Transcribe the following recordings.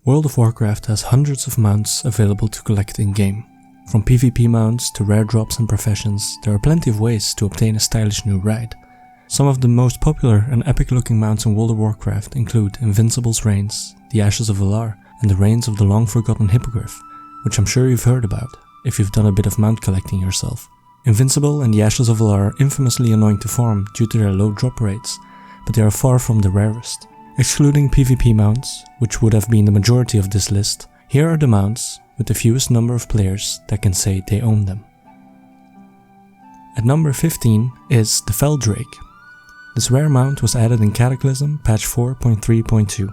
World of Warcraft has hundreds of mounts available to collect in-game. From PvP mounts to rare drops and professions, there are plenty of ways to obtain a stylish new ride. Some of the most popular and epic looking mounts in World of Warcraft include Invincible's Reins, the Ashes of Valar, and the reins of the long forgotten Hippogryph, which I'm sure you've heard about if you've done a bit of mount collecting yourself. Invincible and the Ashes of Valar are infamously annoying to farm due to their low drop rates, but they are far from the rarest. Excluding PvP mounts, which would have been the majority of this list, here are the mounts with the fewest number of players that can say they own them. At number 15 is the FELDRAKE. This rare mount was added in Cataclysm patch 4.3.2.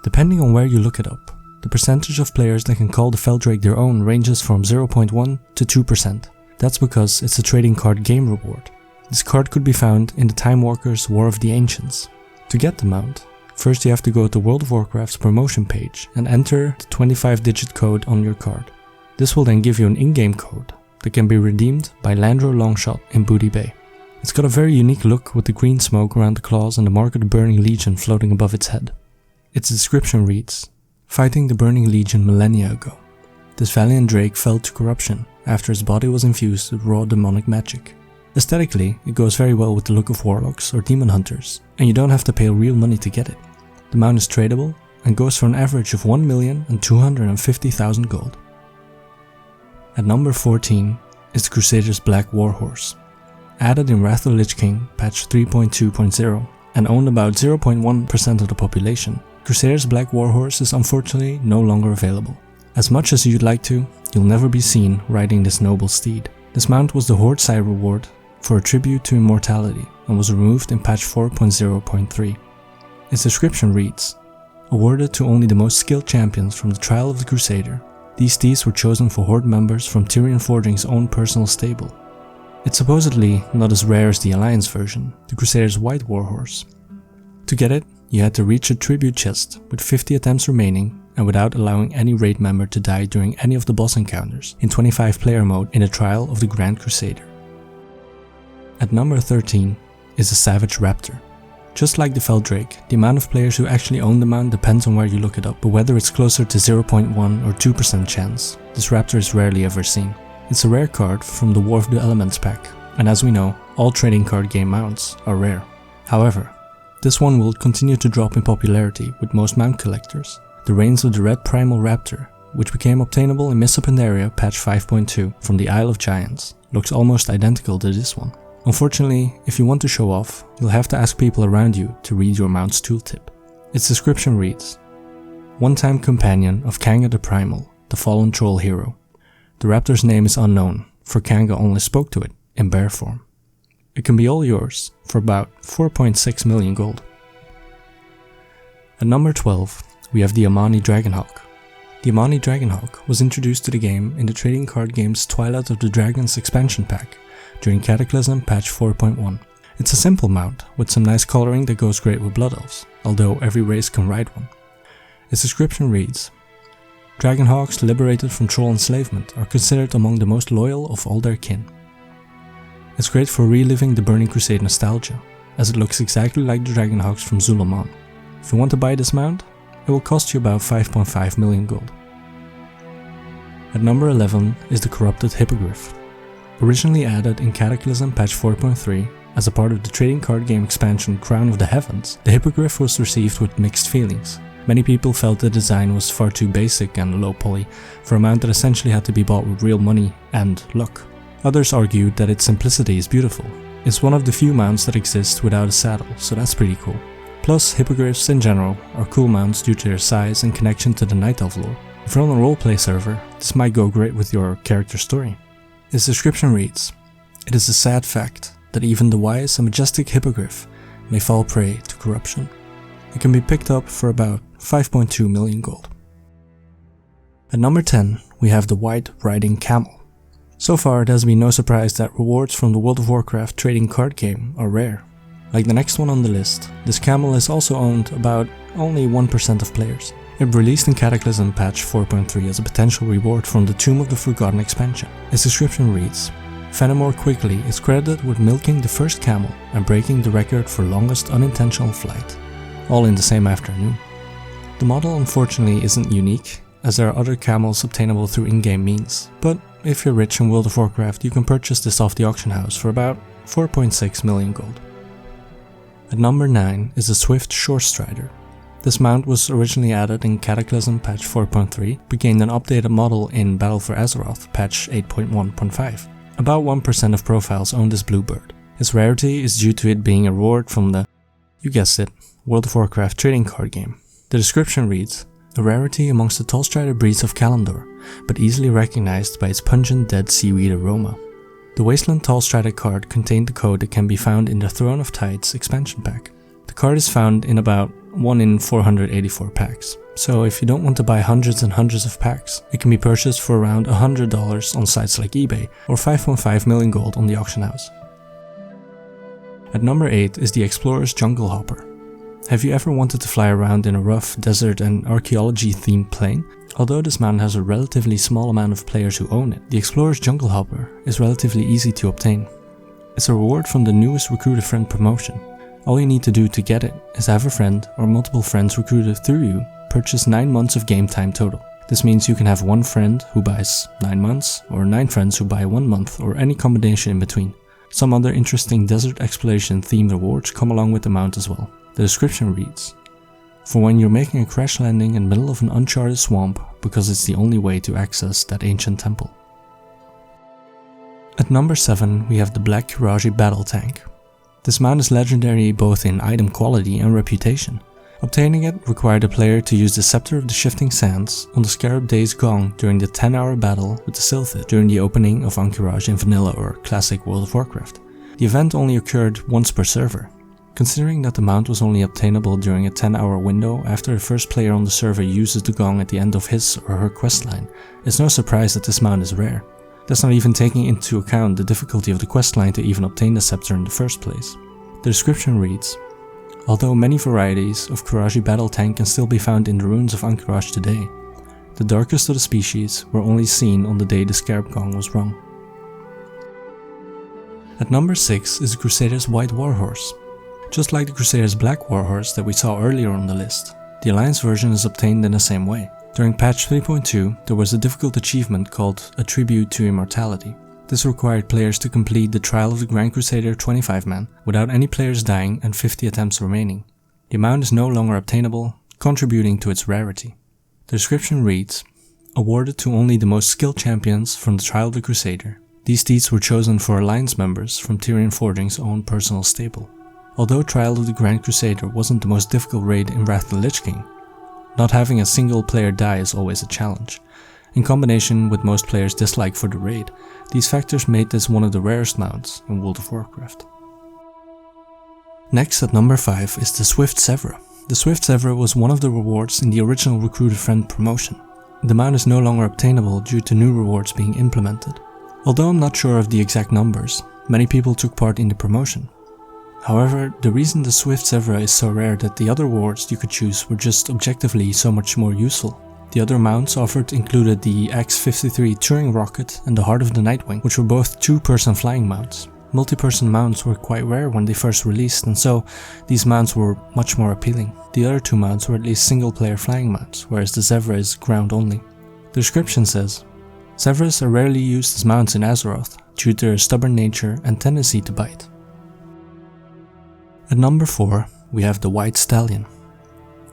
Depending on where you look it up, the percentage of players that can call the FELDRAKE their own ranges from 0.1 to 2%. That's because it's a trading card game reward. This card could be found in the Time Walker's War of the Ancients. To get the mount, first you have to go to World of Warcraft's promotion page and enter the 25-digit code on your card. This will then give you an in-game code that can be redeemed by Landro Longshot in Booty Bay. It's got a very unique look with the green smoke around the claws and the mark of the Burning Legion floating above its head. Its description reads, "Fighting the Burning Legion millennia ago. This valiant drake fell to corruption after his body was infused with raw demonic magic. Aesthetically, it goes very well with the look of warlocks or demon hunters, and you don't have to pay real money to get it. The mount is tradable and goes for an average of 1,250,000 gold. At number 14 is the Crusader's Black Warhorse. Added in Wrath of the Lich King patch 3.2.0 and owned about 0.1% of the population, Crusader's Black Warhorse is unfortunately no longer available. As much as you'd like to, you'll never be seen riding this noble steed. This mount was the Horde side reward for a tribute to immortality and was removed in patch 4.0.3. Its description reads, "Awarded to only the most skilled champions from the Trial of the Crusader. These steeds were chosen for Horde members from Tyrion Forging's own personal stable. It's supposedly not as rare as the Alliance version, the Crusader's White Warhorse. To get it, you had to reach a tribute chest with 50 attempts remaining and without allowing any raid member to die during any of the boss encounters in 25 player mode in the Trial of the Grand Crusader." At number 13 is the Savage Raptor. Just like the FELDRAKE, the amount of players who actually own the mount depends on where you look it up, but whether it's closer to 0.1 or 2% chance, this raptor is rarely ever seen. It's a rare card from the War of the Elements pack, and as we know, all trading card game mounts are rare. However, this one will continue to drop in popularity with most mount collectors. The Reins of the Red Primal Raptor, which became obtainable in Mists of Pandaria patch 5.2 from the Isle of Giants, looks almost identical to this one. Unfortunately, if you want to show off, you'll have to ask people around you to read your mount's tooltip. Its description reads, "One-time companion of Kanga the Primal, the fallen troll hero. The raptor's name is unknown, for Kanga only spoke to it in bear form. It can be all yours for about 4.6 million gold." At number 12, we have the AMANI Dragonhawk. The AMANI Dragonhawk was introduced to the game in the trading card game's Twilight of the Dragons expansion pack during Cataclysm patch 4.1. It's a simple mount with some nice coloring that goes great with Blood Elves, although every race can ride one. Its description reads, "Dragonhawks liberated from troll enslavement are considered among the most loyal of all their kin. It's great for reliving the Burning Crusade nostalgia, as it looks exactly like the Dragonhawks from Zulaman. If you want to buy this mount, it will cost you about 5.5 million gold. At number 11 is the Corrupted Hippogryph. Originally added in Cataclysm patch 4.3 as a part of the trading card game expansion Crown of the Heavens, the Hippogryph was received with mixed feelings. Many people felt the design was far too basic and low poly for a mount that essentially had to be bought with real money and luck. Others argued that its simplicity is beautiful. It's one of the few mounts that exist without a saddle, so that's pretty cool. Plus, hippogriffs in general are cool mounts due to their size and connection to the Night Elf lore. If you're on a roleplay server, this might go great with your character story. Its description reads, "It is a sad fact that even the wise and majestic hippogriff may fall prey to corruption. It can be picked up for about 5.2 million gold. At number 10, we have the White Riding Camel. So far, it has been no surprise that rewards from the World of Warcraft trading card game are rare. Like the next one on the list, this camel is also owned about only 1% of players. It released in Cataclysm patch 4.3 as a potential reward from the Tomb of the Forgotten expansion. Its description reads, "Fenimore Quigley is credited with milking the first camel and breaking the record for longest unintentional flight, all in the same afternoon. The model unfortunately isn't unique, as there are other camels obtainable through in-game means, but if you're rich in World of Warcraft you can purchase this off the auction house for about 4.6 million gold. At number 9 is the Swift SHORESTRIDER. This mount was originally added in Cataclysm patch 4.3, but gained an updated model in Battle for Azeroth patch 8.1.5. About 1% of profiles own this blue bird. Its rarity is due to it being a reward from the, you guessed it, World of Warcraft trading card game. The description reads, a rarity amongst the tallstrider breeds of Kalimdor, but easily recognized by its pungent dead seaweed aroma. The Wasteland Tallstrider card contained the code that can be found in the Throne of Tides expansion pack. The card is found in about 1 in 484 packs, so if you don't want to buy hundreds and hundreds of packs, it can be purchased for around $100 on sites like eBay or 5.5 million gold on the auction house. At number 8 is the Explorer's Jungle Hopper. Have you ever wanted to fly around in a rough desert and archaeology themed plane? Although this mount has a relatively small amount of players who own it, the Explorer's Jungle Hopper is relatively easy to obtain. It's a reward from the newest Recruit a Friend promotion. All you need to do to get it is have a friend or multiple friends recruited through you purchase 9 months of game time total. This means you can have one friend who buys 9 months, or 9 friends who buy 1 month, or any combination in between. Some other interesting desert exploration themed rewards come along with the mount as well. The description reads, for when you're making a crash landing in the middle of an uncharted swamp because it's the only way to access that ancient temple. At number 7 we have the Black QIRAJI battle tank. This mount is legendary both in item quality and reputation. Obtaining it required the player to use the Scepter of the Shifting Sands on the Scarab Days Gong during the 10-hour battle with the Sylphid during the opening of Ahn'Qiraj in Vanilla or Classic World of Warcraft. The event only occurred once per server. Considering that the mount was only obtainable during a 10-hour window after the first player on the server uses the gong at the end of his or her questline, it's no surprise that this mount is rare. That's not even taking into account the difficulty of the questline to even obtain the scepter in the first place. The description reads, although many varieties of QIRAJI battle tank can still be found in the ruins of Ahn'Qiraj today, the darkest of the species were only seen on the day the Scarab Gong was rung. At number 6 is the Crusader's White Warhorse. Just like the Crusader's Black Warhorse that we saw earlier on the list, the Alliance version is obtained in the same way. During patch 3.2, there was a difficult achievement called A Tribute to Immortality. This required players to complete the Trial of the Grand Crusader 25-man without any players dying and 50 attempts remaining. The amount is no longer obtainable, contributing to its rarity. The description reads, awarded to only the most skilled champions from the Trial of the Crusader. These deeds were chosen for Alliance members from Tyrion Forging's own personal stable. Although Trial of the Grand Crusader wasn't the most difficult raid in Wrath of the Lich King, not having a single player die is always a challenge. In combination with most players' dislike for the raid, these factors made this one of the rarest mounts in World of Warcraft. Next at number 5 is the Swift ZHEVRA. The Swift ZHEVRA was one of the rewards in the original Recruit a Friend promotion. The mount is no longer obtainable due to new rewards being implemented. Although I'm not sure of the exact numbers, many people took part in the promotion. However, the reason the Swift ZHEVRA is so rare that the other rewards you could choose were just objectively so much more useful. The other mounts offered included the X-53 Turing rocket and the Heart of the Nightwing, which were both two-person flying mounts. Multi-person mounts were quite rare when they first released, and so these mounts were much more appealing. The other two mounts were at least single-player flying mounts, whereas the ZHEVRA is ground-only. The description says, ZHEVRAs are rarely used as mounts in Azeroth due to their stubborn nature and tendency to bite. At number 4, we have the White Stallion.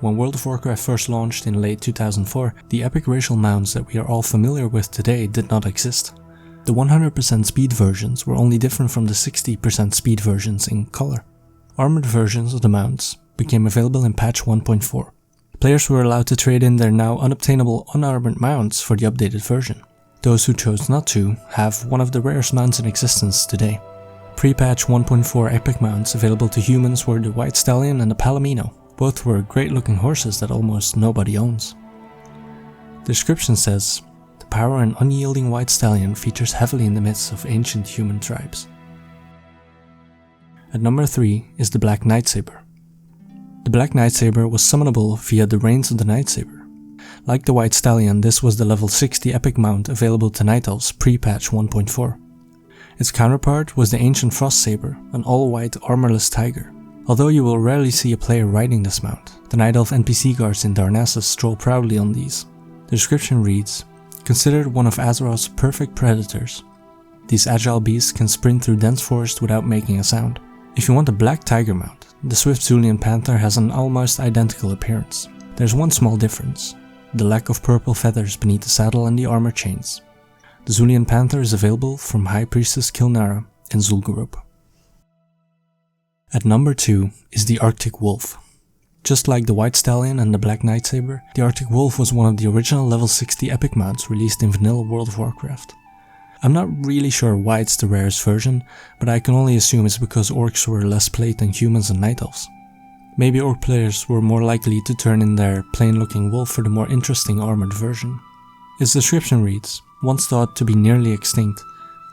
When World of Warcraft first launched in late 2004, the epic racial mounts that we are all familiar with today did not exist. The 100% speed versions were only different from the 60% speed versions in color. Armored versions of the mounts became available in patch 1.4. Players were allowed to trade in their now unobtainable unarmored mounts for the updated version. Those who chose not to have one of the rarest mounts in existence today. Pre-patch 1.4 epic mounts available to humans were the White Stallion and the Palomino. Both were great looking horses that almost nobody owns. The description says, the power and unyielding White Stallion features heavily in the midst of ancient human tribes. At number 3 is the Black Nightsaber. The Black Nightsaber was summonable via the Reins of the Nightsaber. Like the White Stallion, this was the level 60 epic mount available to Night Elves pre-patch 1.4. Its counterpart was the Ancient Frost Saber, an all-white armorless tiger. Although you will rarely see a player riding this mount, the Night Elf NPC guards in Darnassus stroll proudly on these. The description reads, "Considered one of Azeroth's perfect predators. These agile beasts can sprint through dense forest without making a sound." If you want a black tiger mount, the Swift Zulian Panther has an almost identical appearance. There's one small difference, the lack of purple feathers beneath the saddle and the armor chains. The Zulian Panther is available from High Priestess Kilnara in Zul'Gurub. At number 2 is the Arctic Wolf. Just like the White Stallion and the Black Nightsaber, the Arctic Wolf was one of the original level 60 epic mounts released in vanilla World of Warcraft. I'm not really sure why it's the rarest version, but I can only assume it's because orcs were less played than humans and night elves. Maybe orc players were more likely to turn in their plain looking wolf for the more interesting armored version. Its description reads, "Once thought to be nearly extinct,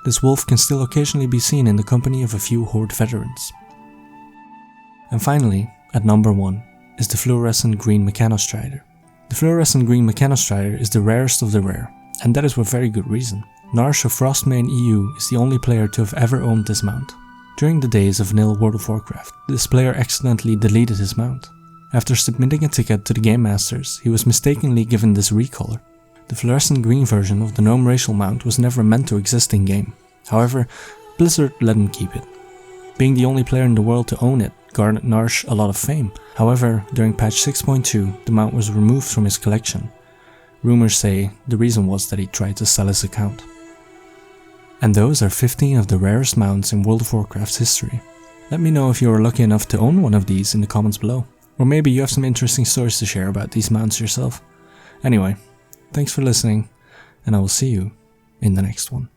this wolf can still occasionally be seen in the company of a few Horde veterans." And finally, at number 1, is the fluorescent green Mechanostrider. The fluorescent green Mechanostrider is the rarest of the rare, and that is for very good reason. Narsh of Frostmane EU is the only player to have ever owned this mount. During the days of vanilla World of Warcraft, this player accidentally deleted his mount. After submitting a ticket to the Game Masters, he was mistakenly given this recolor. The fluorescent green version of the gnome racial mount was never meant to exist in game. However, Blizzard let him keep it. Being the only player in the world to own it garnered Narsh a lot of fame. However, during patch 6.2, the mount was removed from his collection. Rumors say the reason was that he tried to sell his account. And those are 15 of the rarest mounts in World of Warcraft's history. Let me know if you are lucky enough to own one of these in the comments below. Or maybe you have some interesting stories to share about these mounts yourself. Anyway, thanks for listening, and I will see you in the next one.